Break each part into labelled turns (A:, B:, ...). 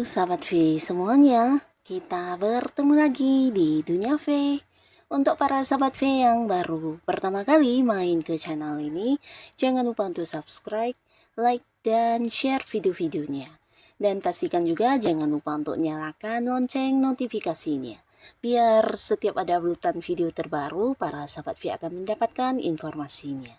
A: sahabat V semuanya, kita bertemu lagi di Dunia V. Untuk para sahabat V yang baru pertama kali main ke channel ini, jangan lupa untuk subscribe, like, dan share video-videonya. Dan pastikan juga jangan lupa untuk nyalakan lonceng notifikasinya. Biar setiap ada uploadan video terbaru, para sahabat V akan mendapatkan informasinya.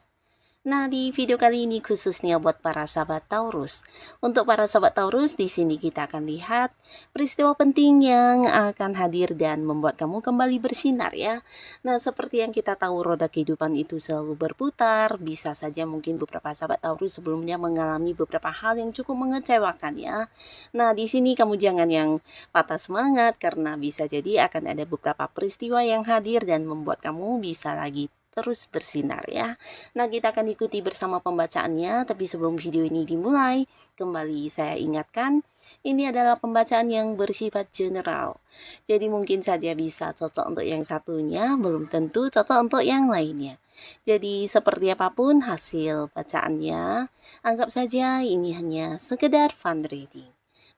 A: Nah, di video kali ini khususnya buat para sahabat Taurus. Untuk para sahabat Taurus, di sini kita akan lihat peristiwa penting yang akan hadir dan membuat kamu kembali bersinar ya. Nah, seperti yang kita tahu, roda kehidupan itu selalu berputar. Bisa saja mungkin beberapa sahabat Taurus sebelumnya mengalami beberapa hal yang cukup mengecewakan ya. Nah, di sini kamu jangan yang patah semangat karena bisa jadi akan ada beberapa peristiwa yang hadir dan membuat kamu bisa lagi terus bersinar ya. Nah, kita akan ikuti bersama pembacaannya, tapi sebelum video ini dimulai, kembali saya ingatkan, ini adalah pembacaan yang bersifat general. Jadi mungkin saja bisa cocok untuk yang satunya, belum tentu cocok untuk yang lainnya. Jadi seperti apapun hasil bacaannya, anggap saja ini hanya sekedar fun reading.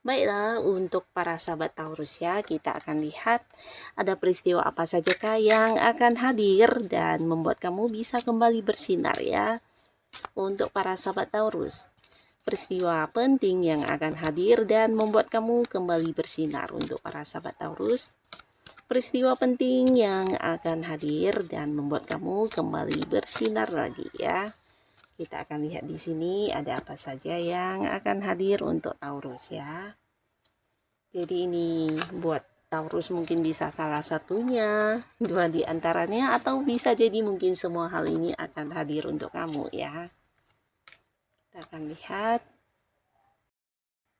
A: Baiklah, untuk para sahabat Taurus ya, kita akan lihat ada peristiwa apa sajakah yang akan hadir dan membuat kamu bisa kembali bersinar ya. Untuk para sahabat Taurus, peristiwa penting yang akan hadir dan membuat kamu kembali bersinar. Untuk para sahabat Taurus, peristiwa penting yang akan hadir dan membuat kamu kembali bersinar lagi ya. Kita akan lihat di sini ada apa saja yang akan hadir untuk Taurus ya. Jadi ini buat Taurus mungkin bisa salah satunya, dua di antaranya, atau bisa jadi mungkin semua hal ini akan hadir untuk kamu ya. Kita akan lihat.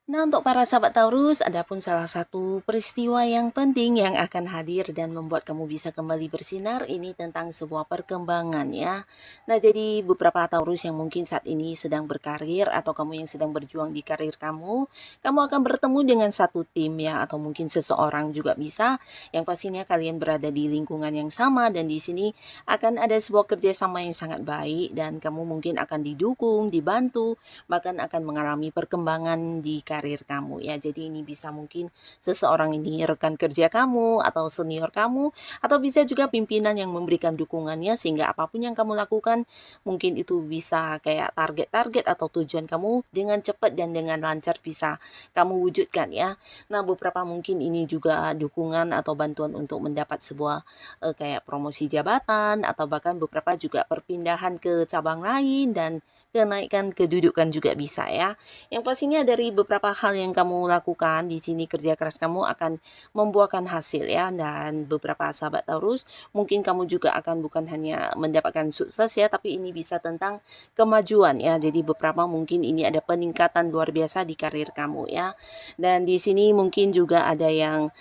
A: Nah, untuk para sahabat Taurus, ada pun salah satu peristiwa yang penting yang akan hadir dan membuat kamu bisa kembali bersinar, ini tentang sebuah perkembangan ya. Nah, jadi beberapa Taurus yang mungkin saat ini sedang berkarir atau kamu yang sedang berjuang di karir kamu akan bertemu dengan satu tim ya, atau mungkin seseorang juga bisa, yang pastinya kalian berada di lingkungan yang sama dan di sini akan ada sebuah kerjasama yang sangat baik dan kamu mungkin akan didukung, dibantu, bahkan akan mengalami perkembangan di karir kamu ya. Jadi ini bisa mungkin seseorang ini rekan kerja kamu atau senior kamu, atau bisa juga pimpinan yang memberikan dukungannya sehingga apapun yang kamu lakukan mungkin itu bisa kayak target-target atau tujuan kamu dengan cepat dan dengan lancar bisa kamu wujudkan ya. Nah, beberapa mungkin ini juga dukungan atau bantuan untuk mendapat sebuah kayak promosi jabatan, atau bahkan beberapa juga perpindahan ke cabang lain dan kenaikan kedudukan juga bisa ya. Yang pastinya dari beberapa hal yang kamu lakukan di sini, kerja keras kamu akan membuahkan hasil ya. Dan beberapa sahabat Taurus, mungkin kamu juga akan bukan hanya mendapatkan sukses ya, tapi ini bisa tentang kemajuan ya. Jadi beberapa mungkin ini ada peningkatan luar biasa di karir kamu ya. Dan di sini mungkin juga ada yang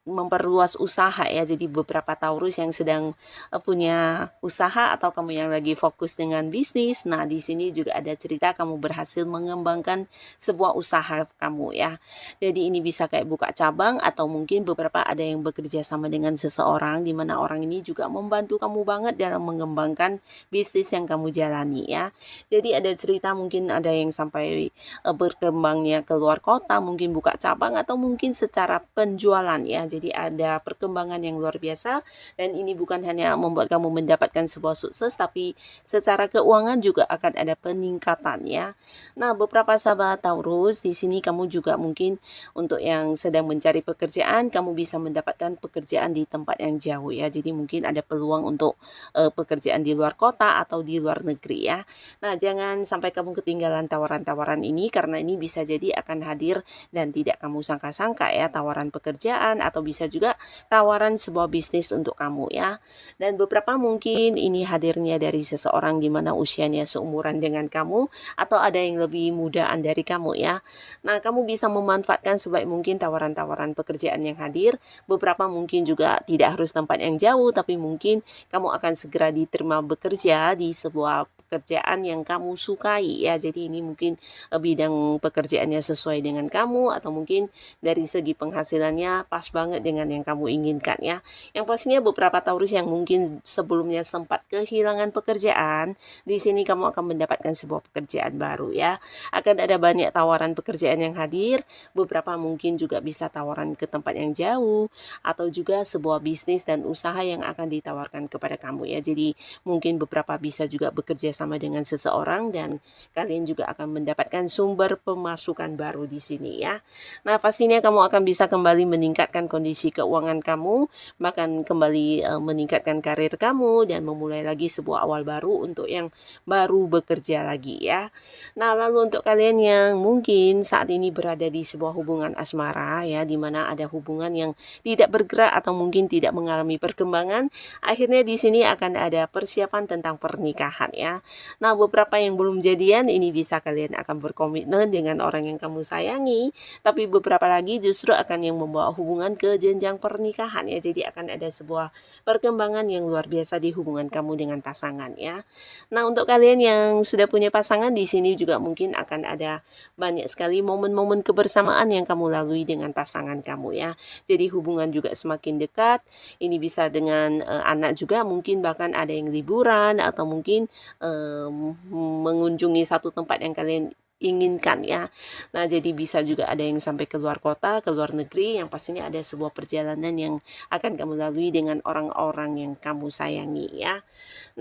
A: memperluas usaha ya. Jadi beberapa Taurus yang sedang punya usaha atau kamu yang lagi fokus dengan bisnis. Nah, di sini juga ada cerita kamu berhasil mengembangkan sebuah usaha kamu ya. Jadi ini bisa kayak buka cabang, atau mungkin beberapa ada yang bekerja sama dengan seseorang di mana orang ini juga membantu kamu banget dalam mengembangkan bisnis yang kamu jalani ya. Jadi ada cerita mungkin ada yang sampai berkembangnya ke luar kota, mungkin buka cabang atau mungkin secara penjualan ya. Jadi ada perkembangan yang luar biasa dan ini bukan hanya membuat kamu mendapatkan sebuah sukses, tapi secara keuangan juga akan ada peningkatan ya. Nah, beberapa sahabat Taurus, di sini kamu juga mungkin untuk yang sedang mencari pekerjaan, kamu bisa mendapatkan pekerjaan di tempat yang jauh ya. Jadi mungkin ada peluang untuk pekerjaan di luar kota atau di luar negeri ya. Nah, jangan sampai kamu ketinggalan tawaran-tawaran ini karena ini bisa jadi akan hadir dan tidak kamu sangka-sangka ya, tawaran pekerjaan atau bisa juga tawaran sebuah bisnis untuk kamu ya. Dan beberapa mungkin ini hadirnya dari seseorang di mana usianya seumuran dengan kamu atau ada yang lebih mudaan dari kamu ya. Nah, kamu bisa memanfaatkan sebaik mungkin tawaran-tawaran pekerjaan yang hadir. Beberapa mungkin juga tidak harus tempat yang jauh, tapi mungkin kamu akan segera diterima bekerja di sebuah pekerjaan yang kamu sukai ya. Jadi ini mungkin bidang pekerjaannya sesuai dengan kamu, atau mungkin dari segi penghasilannya pas banget dengan yang kamu inginkan ya. Yang pastinya beberapa Taurus yang mungkin sebelumnya sempat kehilangan pekerjaan, di sini kamu akan mendapatkan sebuah pekerjaan baru ya. Akan ada banyak tawaran pekerjaan yang hadir, beberapa mungkin juga bisa tawaran ke tempat yang jauh, atau juga sebuah bisnis dan usaha yang akan ditawarkan kepada kamu ya. Jadi mungkin beberapa bisa juga bekerja sama dengan seseorang, dan kalian juga akan mendapatkan sumber pemasukan baru di sini ya. Nah, pastinya kamu akan bisa kembali meningkatkan kondisi keuangan kamu, bahkan kembali meningkatkan karir kamu, dan memulai lagi sebuah awal baru untuk yang baru bekerja lagi ya. Nah, lalu untuk kalian yang mungkin saat ini berada di sebuah hubungan asmara ya, di mana ada hubungan yang tidak bergerak atau mungkin tidak mengalami perkembangan, akhirnya di sini akan ada persiapan tentang pernikahan ya. Nah, beberapa yang belum jadian ini bisa kalian akan berkomitmen dengan orang yang kamu sayangi, tapi beberapa lagi justru akan yang membawa hubungan ke jenjang pernikahan ya. Jadi akan ada sebuah perkembangan yang luar biasa di hubungan kamu dengan pasangan ya. Nah, untuk kalian yang sudah punya pasangan, di sini juga mungkin akan ada banyak sekali momen-momen kebersamaan yang kamu lalui dengan pasangan kamu ya. Jadi hubungan juga semakin dekat. Ini bisa dengan anak juga, mungkin bahkan ada yang liburan atau mungkin mengunjungi satu tempat yang kalian inginkan ya. Nah, jadi bisa juga ada yang sampai ke luar kota, ke luar negeri, yang pastinya ada sebuah perjalanan yang akan kamu lalui dengan orang-orang yang kamu sayangi ya.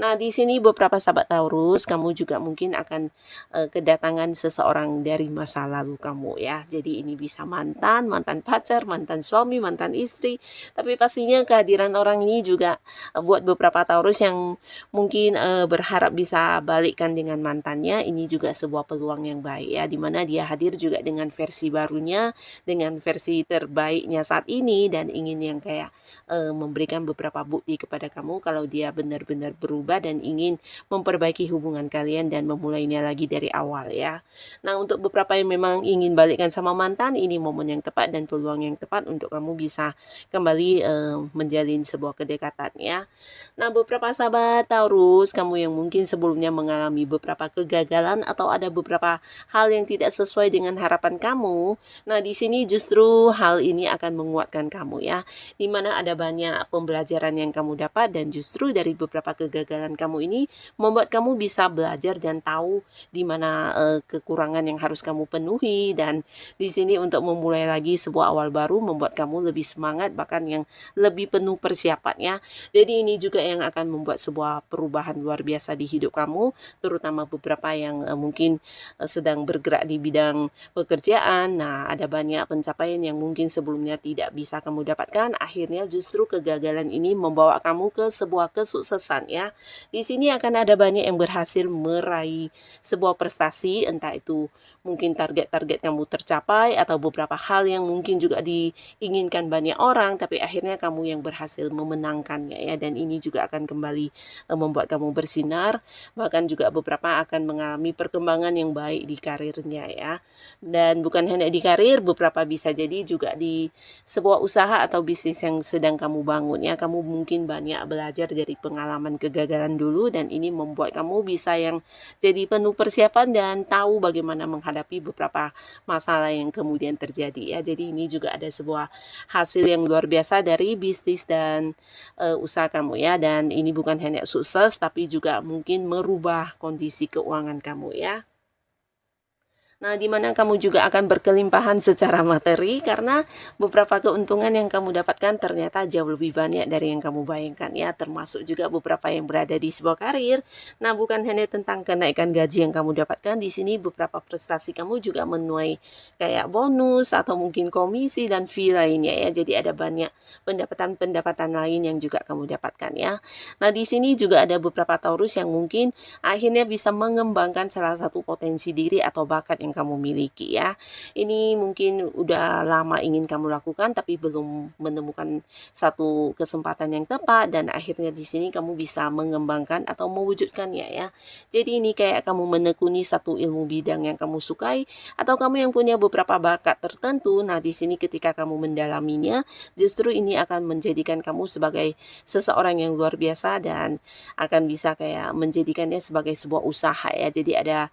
A: Nah, di sini beberapa sahabat Taurus, kamu juga mungkin akan kedatangan seseorang dari masa lalu kamu ya. Jadi ini bisa mantan pacar, mantan suami, mantan istri. Tapi pastinya kehadiran orang ini juga buat beberapa Taurus yang mungkin berharap bisa balikkan dengan mantannya, ini juga sebuah peluang yang baik ya, dimana dia hadir juga dengan versi barunya, dengan versi terbaiknya saat ini, dan ingin yang kayak memberikan beberapa bukti kepada kamu kalau dia benar-benar berubah dan ingin memperbaiki hubungan kalian dan memulainya lagi dari awal ya. Nah, untuk beberapa yang memang ingin balikkan sama mantan, ini momen yang tepat dan peluang yang tepat untuk kamu bisa kembali menjalin sebuah kedekatan ya. Nah, beberapa sahabat Taurus, kamu yang mungkin sebelumnya mengalami beberapa kegagalan atau ada beberapa hal yang tidak sesuai dengan harapan kamu, nah di sini justru hal ini akan menguatkan kamu ya, dimana ada banyak pembelajaran yang kamu dapat, dan justru dari beberapa kegagalan kamu ini membuat kamu bisa belajar dan tahu di mana kekurangan yang harus kamu penuhi, dan di sini untuk memulai lagi sebuah awal baru membuat kamu lebih semangat, bahkan yang lebih penuh persiapan ya. Jadi ini juga yang akan membuat sebuah perubahan luar biasa di hidup kamu, terutama beberapa yang mungkin sedang bergerak di bidang pekerjaan. Nah, ada banyak pencapaian yang mungkin sebelumnya tidak bisa kamu dapatkan, akhirnya justru kegagalan ini membawa kamu ke sebuah kesuksesan ya. Di sini akan ada banyak yang berhasil meraih sebuah prestasi, entah itu mungkin target-target kamu tercapai atau beberapa hal yang mungkin juga diinginkan banyak orang, tapi akhirnya kamu yang berhasil memenangkannya ya, dan ini juga akan kembali membuat kamu bersinar, bahkan juga beberapa akan mengalami perkembangan yang baik di karirnya ya. Dan bukan hanya di karir, beberapa bisa jadi juga di sebuah usaha atau bisnis yang sedang kamu bangun ya. Kamu mungkin banyak belajar dari pengalaman kegagalan dulu, dan ini membuat kamu bisa yang jadi penuh persiapan dan tahu bagaimana menghadapi beberapa masalah yang kemudian terjadi ya. Jadi ini juga ada sebuah hasil yang luar biasa dari bisnis dan usaha kamu ya, dan ini bukan hanya sukses tapi juga mungkin merubah kondisi keuangan kamu ya. Nah, di mana kamu juga akan berkelimpahan secara materi, karena beberapa keuntungan yang kamu dapatkan ternyata jauh lebih banyak dari yang kamu bayangkan ya, termasuk juga beberapa yang berada di sebuah karir. Nah, bukan hanya tentang kenaikan gaji yang kamu dapatkan, di sini beberapa prestasi kamu juga menuai kayak bonus atau mungkin komisi dan fee lainnya ya. Jadi ada banyak pendapatan-pendapatan lain yang juga kamu dapatkan ya. Nah, di sini juga ada beberapa Taurus yang mungkin akhirnya bisa mengembangkan salah satu potensi diri atau bakat yang yang kamu miliki ya. Ini mungkin udah lama ingin kamu lakukan tapi belum menemukan satu kesempatan yang tepat dan akhirnya di sini kamu bisa mengembangkan atau mewujudkannya ya. Jadi ini kayak kamu menekuni satu ilmu bidang yang kamu sukai atau kamu yang punya beberapa bakat tertentu. Nah, di sini ketika kamu mendalaminya, justru ini akan menjadikan kamu sebagai seseorang yang luar biasa dan akan bisa kayak menjadikannya sebagai sebuah usaha ya. Jadi ada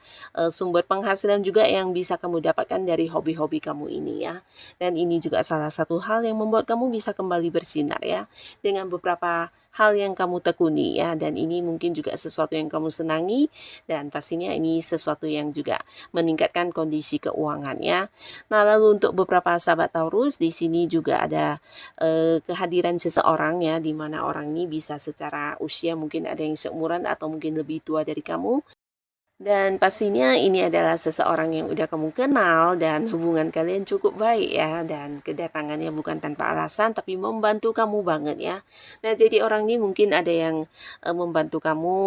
A: sumber penghasilan juga yang bisa kamu dapatkan dari hobi-hobi kamu ini ya. Dan ini juga salah satu hal yang membuat kamu bisa kembali bersinar ya dengan beberapa hal yang kamu tekuni ya, dan ini mungkin juga sesuatu yang kamu senangi dan pastinya ini sesuatu yang juga meningkatkan kondisi keuangannya. Nah, lalu untuk beberapa sahabat Taurus di sini juga ada kehadiran seseorang ya, di mana orang ini bisa secara usia mungkin ada yang seumuran atau mungkin lebih tua dari kamu. Dan pastinya ini adalah seseorang yang udah kamu kenal dan hubungan kalian cukup baik ya, dan kedatangannya bukan tanpa alasan tapi membantu kamu banget ya. Nah, jadi orang ini mungkin ada yang membantu kamu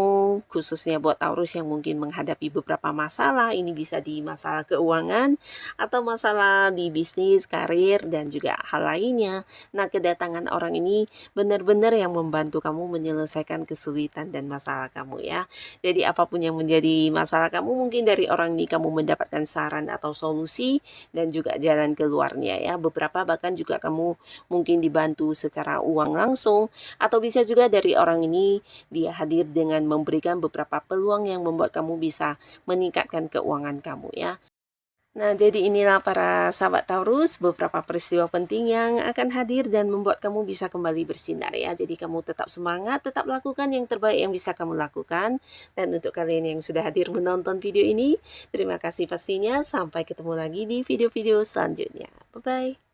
A: khususnya buat Taurus yang mungkin menghadapi beberapa masalah. Ini bisa di masalah keuangan atau masalah di bisnis, karir dan juga hal lainnya. Nah, kedatangan orang ini benar-benar yang membantu kamu menyelesaikan kesulitan dan masalah kamu ya. Jadi apapun yang menjadi masalah kamu, mungkin dari orang ini kamu mendapatkan saran atau solusi dan juga jalan keluarnya ya. Beberapa bahkan juga kamu mungkin dibantu secara uang langsung atau bisa juga dari orang ini dia hadir dengan memberikan beberapa peluang yang membuat kamu bisa meningkatkan keuangan kamu ya. Nah, jadi inilah para sahabat Taurus, beberapa peristiwa penting yang akan hadir dan membuat kamu bisa kembali bersinar ya. Jadi kamu tetap semangat, tetap lakukan yang terbaik yang bisa kamu lakukan. Dan untuk kalian yang sudah hadir menonton video ini, terima kasih pastinya. Sampai ketemu lagi di video-video selanjutnya. Bye-bye.